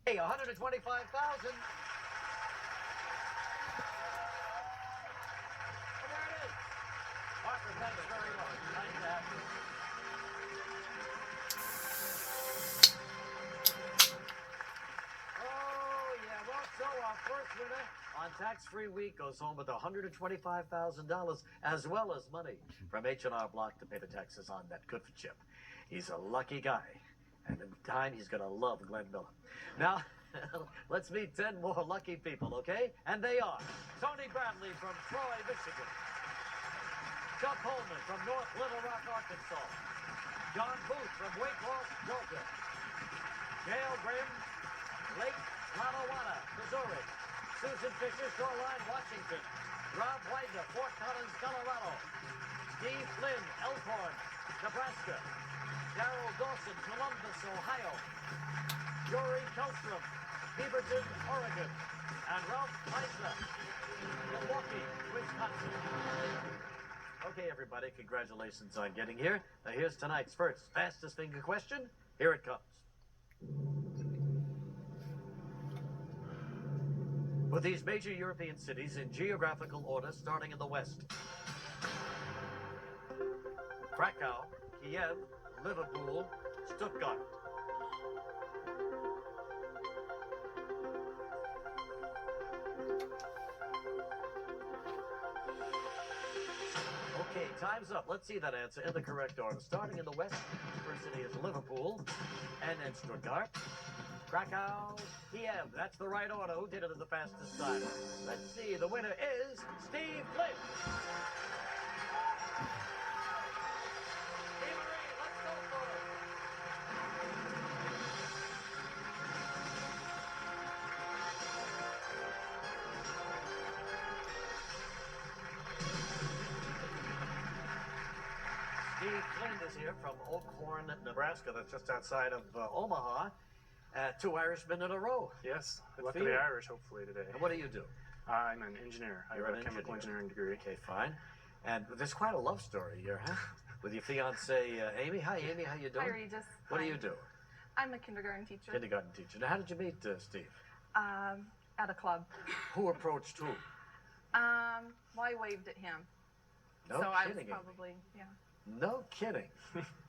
Hey, 125,000. Well, there it is. Parker, thanks very much. Nice to have you. Oh, yeah. Well, so our first winner on tax-free week goes home with $125,000 as well as money from H&R Block to pay the taxes on that good for chip. He's a lucky guy. And in time, he's going to love Glenn Miller. Now, let's meet 10 more lucky people, okay? And they are Tony Bradley from Troy, Michigan. Chuck Holman from North Little Rock, Arkansas. John Booth from Wake Forest, Georgia. Gail Grimm, Lake Tonawanda, Missouri. Susan Fisher, Shoreline, Washington. Rob Widener, Fort Collins, Colorado. Steve Flynn, Elkhorn, Nebraska. Darrell Dawson, Columbus, Ohio. Jory Kellstrom, Beaverton, Oregon. And Ralph Meisler, Milwaukee, Wisconsin. Okay, everybody, congratulations on getting here. Now, here's tonight's first fastest finger question. Here it comes. With these major European cities in geographical order starting in the west. Krakow, Kiev, Liverpool, Stuttgart. Okay, time's up. Let's see that answer in the correct order. Starting in the west, first city is Liverpool, and then Stuttgart. Krakow, Kiev. That's the right order. Who did it in the fastest time? Let's see. The winner is Steve Flynn. Steve Marie, let's go for it. Steve Flynn is here from Oakhorn, Nebraska. That's just outside of Omaha. 2 Irishmen in a row. Yes, Good luck for for the you. Irish, hopefully, today. And what do you do? I'm an engineer. I You're have an a chemical engineering degree. Okay, fine. And there's quite a love story here, huh? With your fiancée, Amy. Hi, Amy. How you doing? Hi, Regis. What do Hi. you do? I'm a kindergarten teacher. Kindergarten teacher. Now, how did you meet Steve? At a club. Who approached who? Well, I waved at him. No so kidding, I was Amy. probably, yeah. No kidding.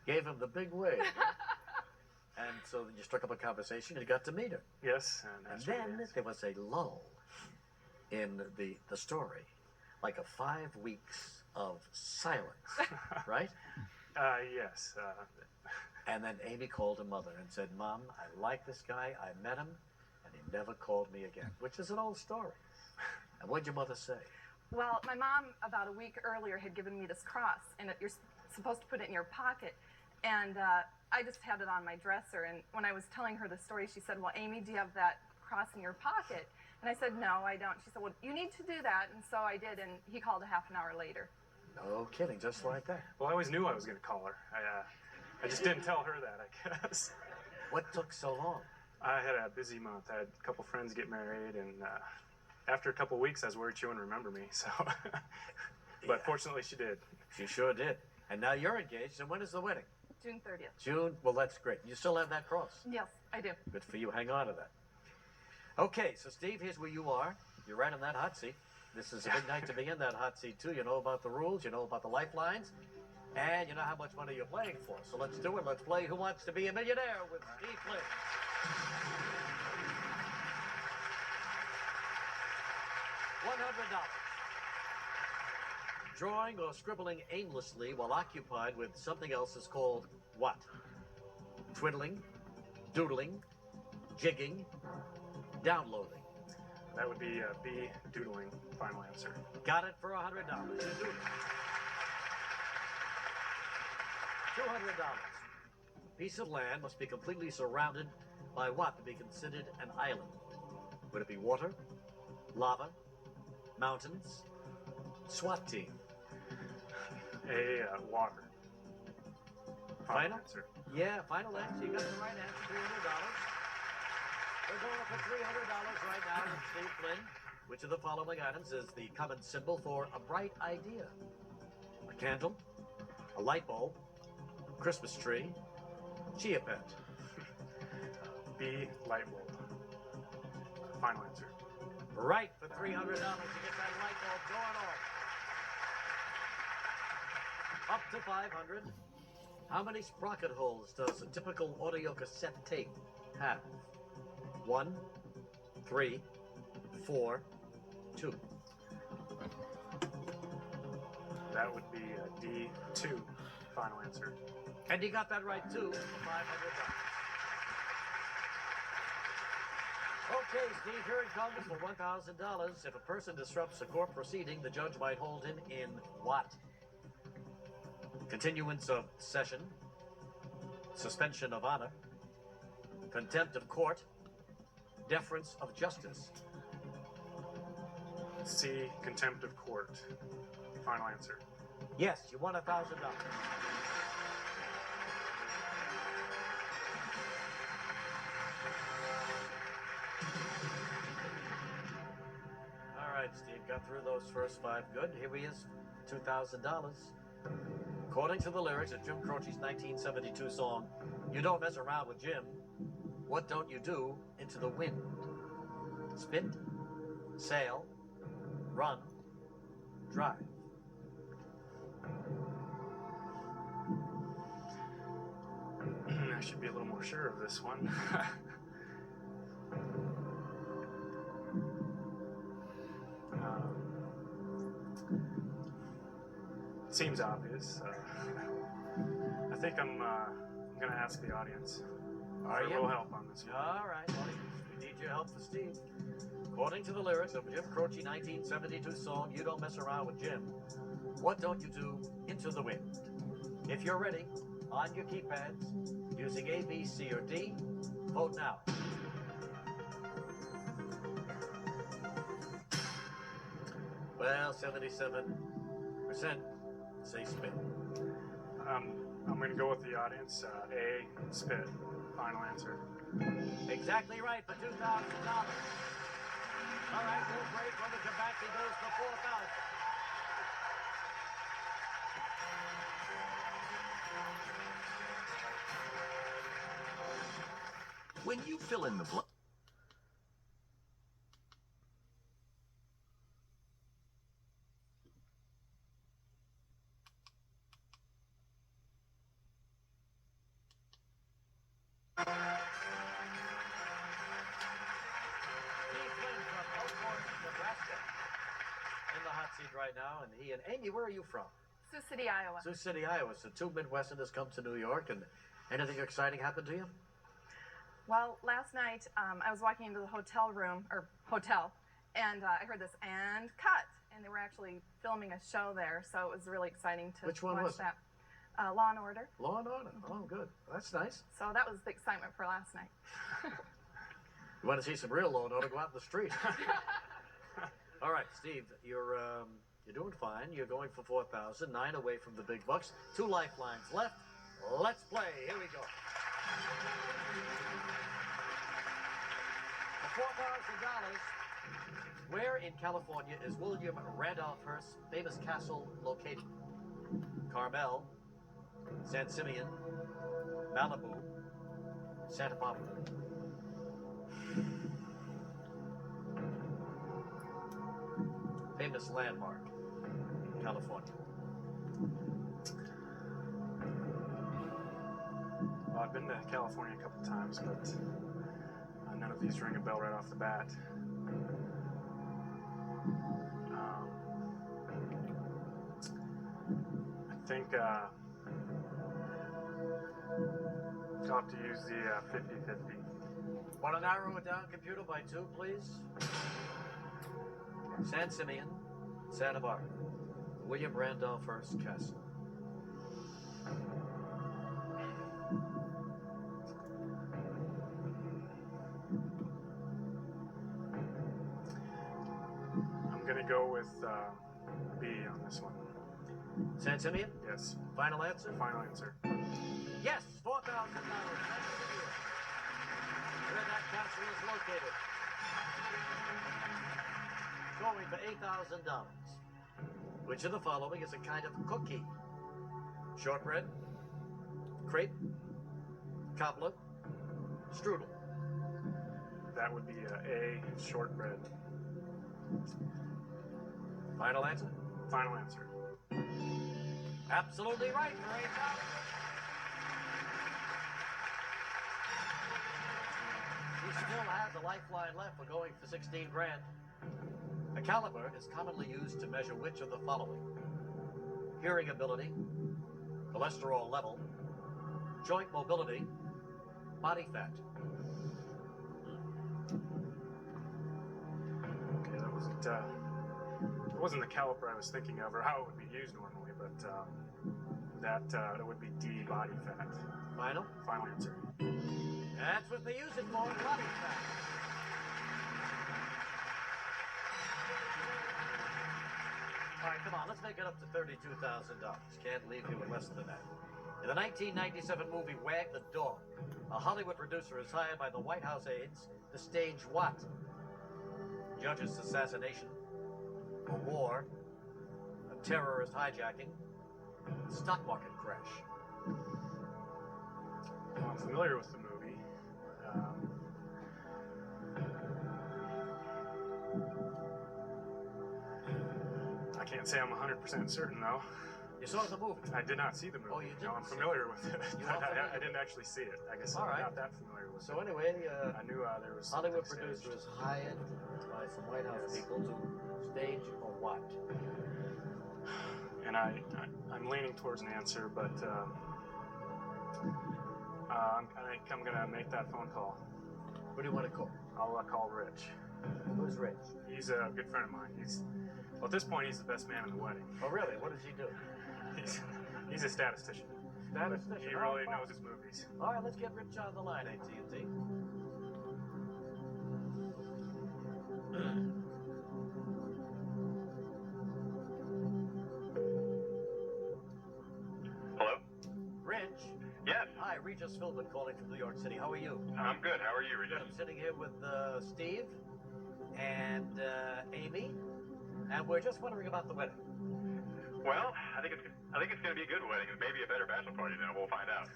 Gave him the big wave. And so you struck up a conversation and you got to meet her. Yes, And that's what it then is. there was a lull in the story, like a 5 weeks of silence, right? Yes. And then Amy called her mother and said, Mom, I like this guy. I met him, and he never called me again, which is an old story. And what'd your mother say? Well, my mom, about a week earlier, had given me this cross, and you're supposed to put it in your pocket. And I just had it on my dresser. And when I was telling her the story, she said, well, Amy, do you have that cross in your pocket? And I said, no, I don't. She said, well, you need to do that. And so I did, and he called a half an hour later. No kidding, just like that. Well, I always knew I was going to call her. I just didn't tell her that, I guess. What took so long? I had a busy month. I had a couple friends get married, and after a couple weeks, I was worried she wouldn't remember me. So, but Yeah. fortunately, she did. She sure did. And now you're engaged, and when is the wedding? June 30th. June? Well, that's great. You still have that cross? Yes, I do. Good for you. Hang on to that. Okay, so Steve, here's where you are. You're right in that hot seat. This is a big night to be in that hot seat, too. You know about the rules, you know about the lifelines, and you know how much money you're playing for. So let's do it. Let's play Who Wants to Be a Millionaire with Steve Flynn. $100. Drawing or scribbling aimlessly while occupied with something else is called what? Twiddling, doodling, jigging, downloading. That would be B, doodling. Final answer. Got it for $100. You do it. $200. A piece of land must be completely surrounded by what to be considered an island? Would it be water, lava, mountains, SWAT team? Water. Final? Answer. Yeah, final answer. You got the right answer, $300. We're going up for $300 right now with Steve Flynn. Which of the following items is the common symbol for a bright idea? A candle, a light bulb, Christmas tree, chia pet. B, light bulb. Final answer. Right for $300 to get that light bulb going off. Up to 500. How many sprocket holes does a typical audio cassette tape have? 1, 3, 4, 2. That would be D2. Final answer. And you got that right too for $500. Okay, Steve, here it comes for $1,000. If a person disrupts a court proceeding, the judge might hold him in what? Continuance of session, suspension of honor, contempt of court, deference of justice. C. Contempt of court. Final answer. Yes, you won $1,000. All right, Steve, got through those first 5 good. Here he is, $2,000. According to the lyrics of Jim Croce's 1972 song, "You Don't Mess Around with Jim, What Don't You Do Into the Wind?" Spit, sail, run, drive. I should be a little more sure of this one. Seems obvious. I think I'm going to ask the audience Are for a you? little help on this one. All right, buddy. We need your help for Steve. According to the lyrics of Jim Croce's 1972 song, "You Don't Mess Around with Jim, What Don't You Do Into the Wind?" If you're ready, on your keypads, using A, B, C, or D, vote now. Well, 77% say spit. I'm going to go with the audience. A. Spit. Final answer. Exactly right for $2,000. All right, we'll break. When we come back, he goes for 4,000. When you fill in the blank. In the hot seat right now, and he and Amy, where are you from? Sioux City, Iowa. Sioux City, Iowa. So 2 Midwesterners come to New York, and anything exciting happened to you? Well, last night I was walking into the hotel, and I heard this "and cut," and they were actually filming a show there, so it was really exciting to Which one watch was it? that. Law and Order. Law and Order. Oh, good. That's nice. So that was the excitement for last night. You want to see some real Law and Order? Go out in the street. All right, Steve, you're doing fine. You're going for 4,000, 9 away from the big bucks. 2 lifelines left. Let's play. Here we go. For $4,000, where in California is William Randolph Hearst's famous castle located? Carmel, San Simeon, Malibu, Santa Barbara. Famous landmark, California. Well, I've been to California a couple times, but none of these ring a bell right off the bat. I think I'll have to use the 50-50. Want to narrow it down, computer, by 2, please? San Simeon, Santa Barbara. William Randolph Hearst Castle. I'm going to go with B on this one. San Simeon? Yes. Final answer? Final answer. Yes, $4,000. Where that castle is located. Going for $8,000. Which of the following is a kind of cookie? Shortbread, crepe, cobbler, strudel. That would be A, shortbread. Final answer? Final answer. Absolutely right for 8,000. He still has a lifeline left for going for 16 grand. A caliber is commonly used to measure which of the following: hearing ability, cholesterol level, joint mobility, body fat. Okay, it wasn't the caliper I was thinking of, or how it would be used normally, but that would be D, body fat. Final? Final answer. That's what they use it for, body fat. All right, come on, let's make it up to $32,000. Can't leave you with less than that. In the 1997 movie Wag the Dog, a Hollywood producer is hired by the White House aides to stage what? Judge's assassination, a war, a terrorist hijacking, stock market crash. Well, I'm familiar with the movie. I can't say I'm 100% certain, though. You saw the movie? I did not see the movie. Oh, you didn't? No, I'm familiar with it. You But are familiar I didn't actually see it. I guess All I'm right. not that familiar with So it. anyway, I knew there was Hollywood something producer staged. is hired by some White House Yes. people to stage a what? And I'm leaning towards an answer, but I'm gonna make that phone call. What do you want to call? I'll call Rich. Who's Rich? He's a good friend of mine. Well, at this point, he's the best man in the wedding. Oh, really? What does he do? He's a statistician. Statistician. He All really right, knows his movies. All right, let's get Rich on the line, AT&T. Hello? Rich. Yes, Hi, Regis Philbin calling from New York City. How are you? I'm good. How are you, Good. Regis? I'm sitting here with Steve and Amy, and we're just wondering about the wedding. Well, I think it's going to be a good wedding. Maybe a better bachelor party than we'll find out.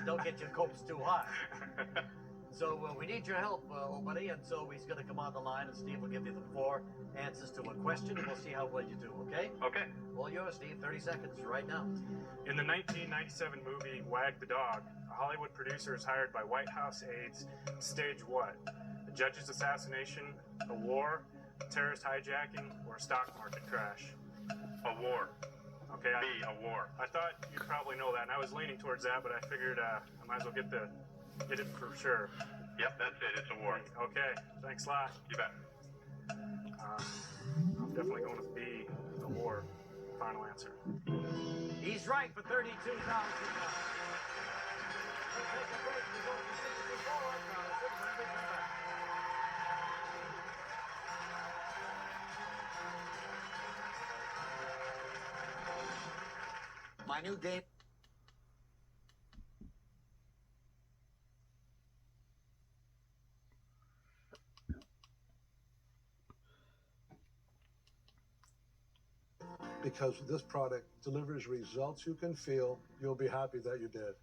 Don't get your hopes too high. So we need your help, old buddy, and so he's going to come on the line, and Steve will give you the 4 answers to a question, and we'll see how well you do, okay? Okay. All yours, Steve. 30 seconds right now. In the 1997 movie Wag the Dog, a Hollywood producer is hired by White House aides to stage what? A judge's assassination, a war, a terrorist hijacking, or a stock market crash? A war. Okay, B, a war. I thought you'd probably know that, and I was leaning towards that, but I figured I might as well get it for sure. Yep, that's it. It's a war. Okay, thanks a lot. You bet. I'm definitely going with B, the war. Final answer. He's right for $32,000. We'll take a break. We're going to 64 now. Sit when we come back. My new game. Because this product delivers results you can feel, you'll be happy that you did.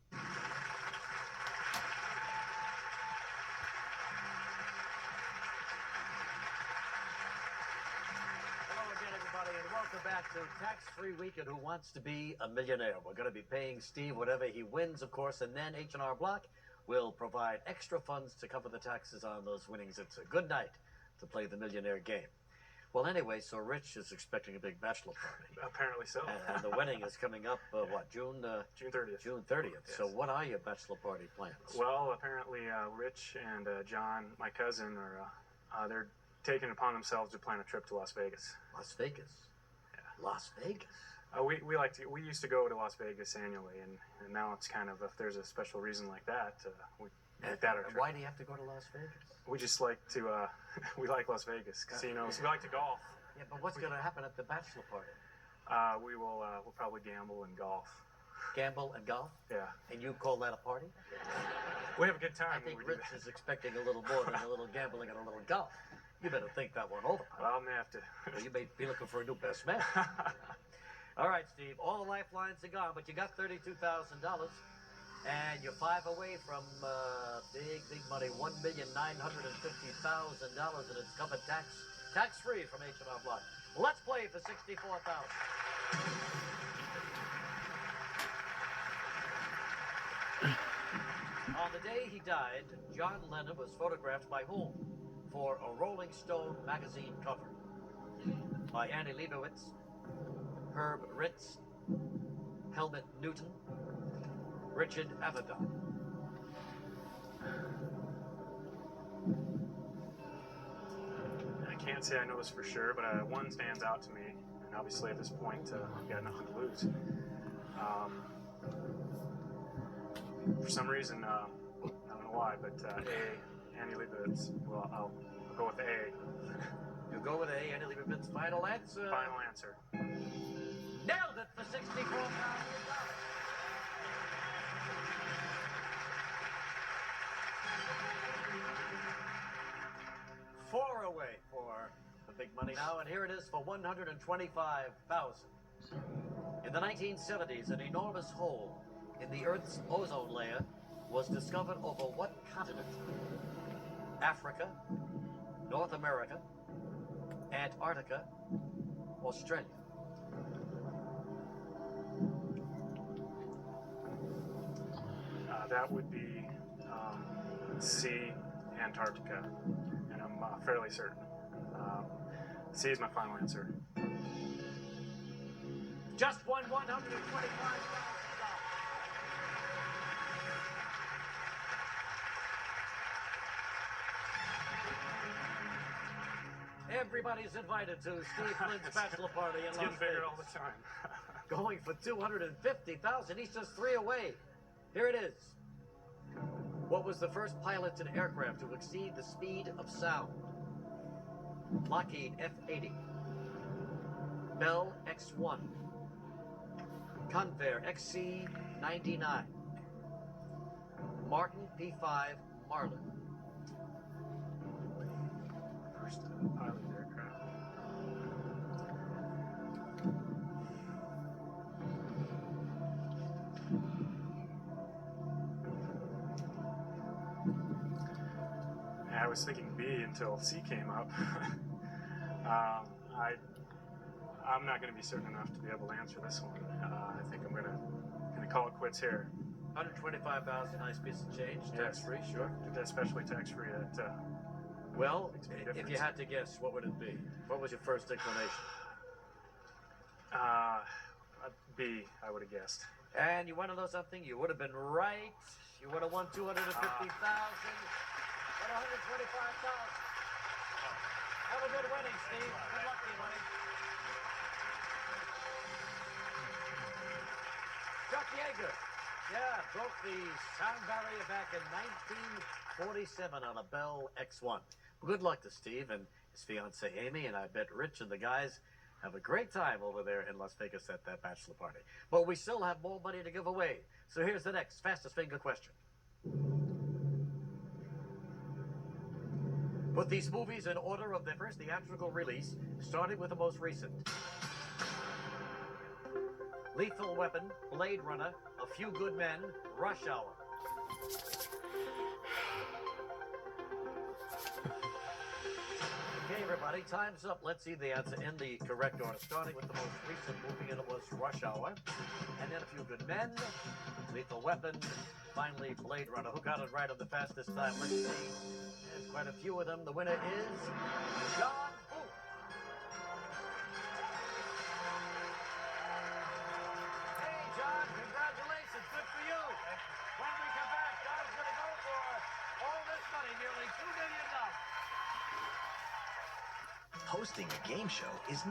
Hello again, everybody, and welcome back to Tax-Free Weekend. Who Wants to Be a Millionaire? We're going to be paying Steve whatever he wins, of course, and then H&R Block will provide extra funds to cover the taxes on those winnings. It's a good night to play the Millionaire game. Well, anyway, so Rich is expecting a big bachelor party. Apparently so. And the wedding is coming up, June? June 30th. June 30th. Yes. So what are your bachelor party plans? Well, apparently Rich and John, my cousin, they're taking it upon themselves to plan a trip to Las Vegas. Las Vegas? Yeah. Las Vegas? We used to go to Las Vegas annually, and now it's kind of, if there's a special reason like that, we make that our And trip. why do you have to go to Las Vegas? We just like to, we like Las Vegas casinos. We like to golf. Yeah, but what's going to happen at the bachelor party? We'll probably gamble and golf. Gamble and golf? Yeah. And you call that a party? We have a good I time when think we do Rich that. is expecting a little more than a little gambling and a little golf. You better think that one over. Well, I may have to. Well, you may be looking for a new best man. All right, Steve. All the lifelines are gone, but you got $32,000. And you're 5 away from big money, $1,950,000, and it's covered tax-free from H&R Block. Let's play for $64,000. On the day he died, John Lennon was photographed by whom for a Rolling Stone magazine cover? By Annie Leibovitz, Herb Ritz, Helmut Newton, Richard Avedon. I can't say I know this for sure, but one stands out to me, and obviously at this point, I've got nothing to lose. For some reason, I don't know why, but Annie Leibovitz. Well, I'll go with A. You go with A, Annie Leibovitz. Final answer. Final answer. Nailed it for $64,000. Four away for the big money now, and here it is for $125,000. In the 1970s, an enormous hole in the Earth's ozone layer was discovered over what continent? Africa, North America, Antarctica, Australia. That would be C, Antarctica, and I'm fairly certain. C is my final answer. Just won $125,000. Everybody's invited to Steve Flynn's bachelor party in It's Las getting bigger Vegas. all the time. Going for $250,000. He's just 3 away. Here it is. What was the first piloted aircraft to exceed the speed of sound? Lockheed F-80, Bell X-1, Convair XC-99, Martin P-5 Marlin. First piloted aircraft. I was thinking B until C came up. I'm not going to be certain enough to be able to answer this one. I think I'm gonna call it quits here. $125,000, nice piece of change, tax-free, sure. Especially tax-free. Well, Makes a big if you difference. had to guess, what would it be? What was your first inclination? B, I would have guessed. And you want to know something? You would have been right. You would have won $250,000. But $125,000. Have a good wedding, Steve. Good luck to you, buddy. Chuck Yeager. Yeah, broke the sound barrier back in 1947 on a Bell X-1. Good luck to Steve and his fiancée Amy, and I bet Rich and the guys have a great time over there in Las Vegas at that bachelor party. But we still have more money to give away. So here's the next fastest finger question. Put these movies in order of their first theatrical release, starting with the most recent. Lethal Weapon, Blade Runner, A Few Good Men, Rush Hour. Okay, everybody, time's up. Let's see the answer in the correct order. Starting with the most recent movie, and it was Rush Hour. And then A Few Good Men, Lethal Weapon, finally Blade Runner. Who got it right on the fastest time? Let's see. There's quite a few of them. The winner is John Booth. Hey, John, congratulations. Good for you. When we come back, John's going to go for all this money, nearly $2 million. Hosting a game show is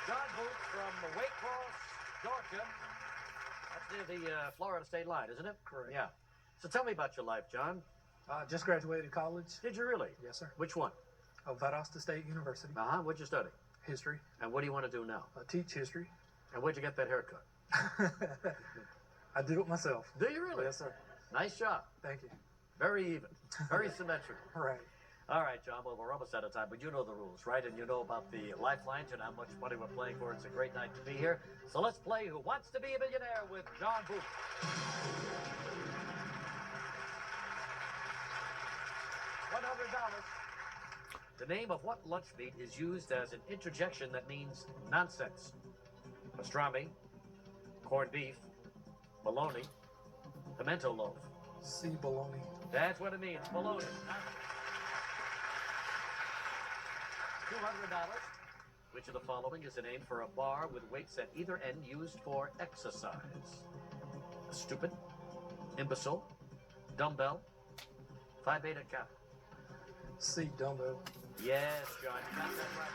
John Booth from Waycross, Georgia. That's near the Florida state line, isn't it? Correct. Yeah. So tell me about your life, John. Just graduated college. Did you really? Yes, sir. Which one? Valdosta State University. Uh-huh. What'd you study? History. And what do you want to do now? Teach history. And where'd you get that haircut? I did it myself. Do you really? Yes, sir. Nice job. Thank you. Very even. Very symmetrical. Right. All right, John. Well, we're almost out of time, but you know the rules, right? And you know about the lifelines and how much money we're playing for. It's a great night to be here. So let's play Who Wants to Be a Millionaire with John Booth. $100. The name of what lunch meat is used as an interjection that means nonsense? Pastrami, corned beef, bologna, pimento loaf. C. Baloney. That's what it means, bologna. $200. Which of the following is a name for a bar with weights at either end used for exercise? Stupid, imbecile, dumbbell, Phi Beta Kappa. C. Dumbbell. Yes, John, you got that right.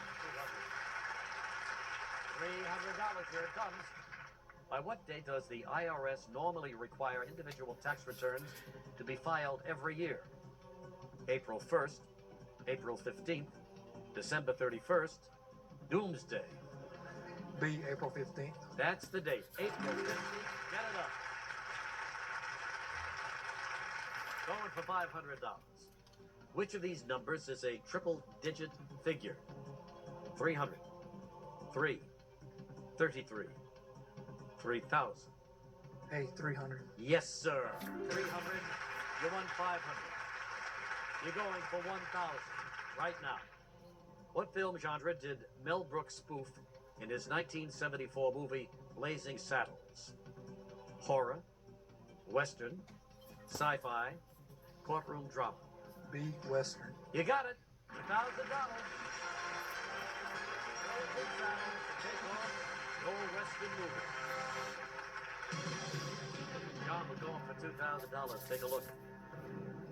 $300, here it comes. By what date does the IRS normally require individual tax returns to be filed every year? April 1st, April 15th, December 31st, Doomsday. B. April 15th. That's the date, April 15th. Get it up. Going for $500. Which of these numbers is a triple-digit figure? 300, 3, 33, 3,000. A. 300. Yes, sir. 300. You won 500. You're going for 1,000 right now. What film genre did Mel Brooks spoof in his 1974 movie Blazing Saddles? Horror, Western, sci-fi, courtroom drama. B. Western. You got it. $1,000. Take off. Go Western movie. John, we're going for $2,000. Take a look.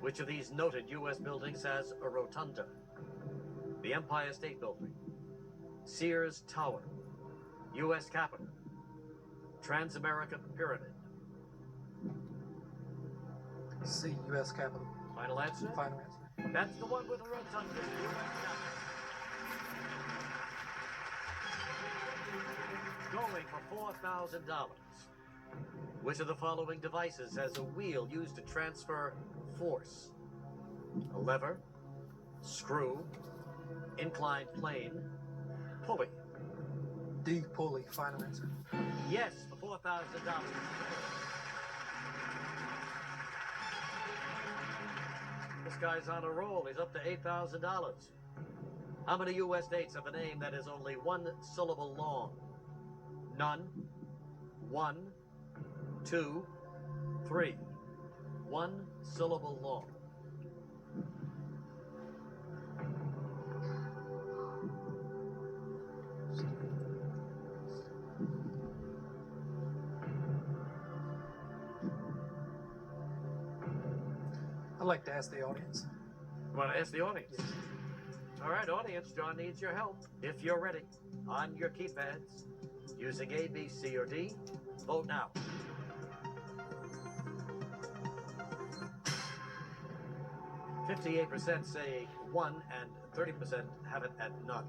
Which of these noted U.S. buildings has a rotunda? The Empire State Building, Sears Tower, U.S. Capitol, Transamerica Pyramid. C. U.S. Capitol. Final answer? Final answer. That's the one with the rotunda. U.S. Capitol. Going for $4,000. Which of the following devices has a wheel used to transfer force? A lever, screw, inclined plane, pulley. D. Pulley. Final answer. Yes, for $4,000. This guy's on a roll. He's up to $8,000. How many U.S. states have a name that is only one syllable long? None. 1, 2, 3. One syllable long. I'd like to ask the audience. You want to ask the audience? All right, audience, John needs your help. If you're ready, on your keypads, using A, B, C, or D, vote now. %58 say 1 and 30% have it at none.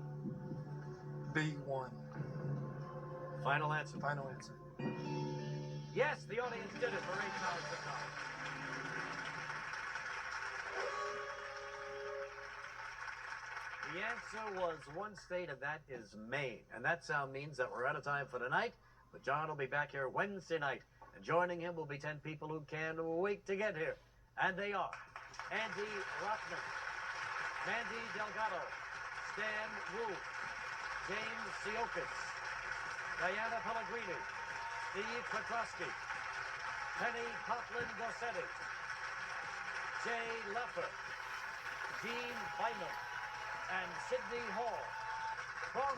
B1. Final answer. Final answer. Yes, the audience did it for $8,000. The answer was one state, and that is Maine. And that sound means that we're out of time for tonight. But John will be back here Wednesday night. And joining him will be 10 people who can't wait to get here. And they are Andy Rothman, Mandy Delgado, Stan Wu, James Siokas, Diana Pellegrini, Steve Petrosky, Penny Copeland-Gossetti, Jay Leffer, Gene Bynum, and Sidney Hall. From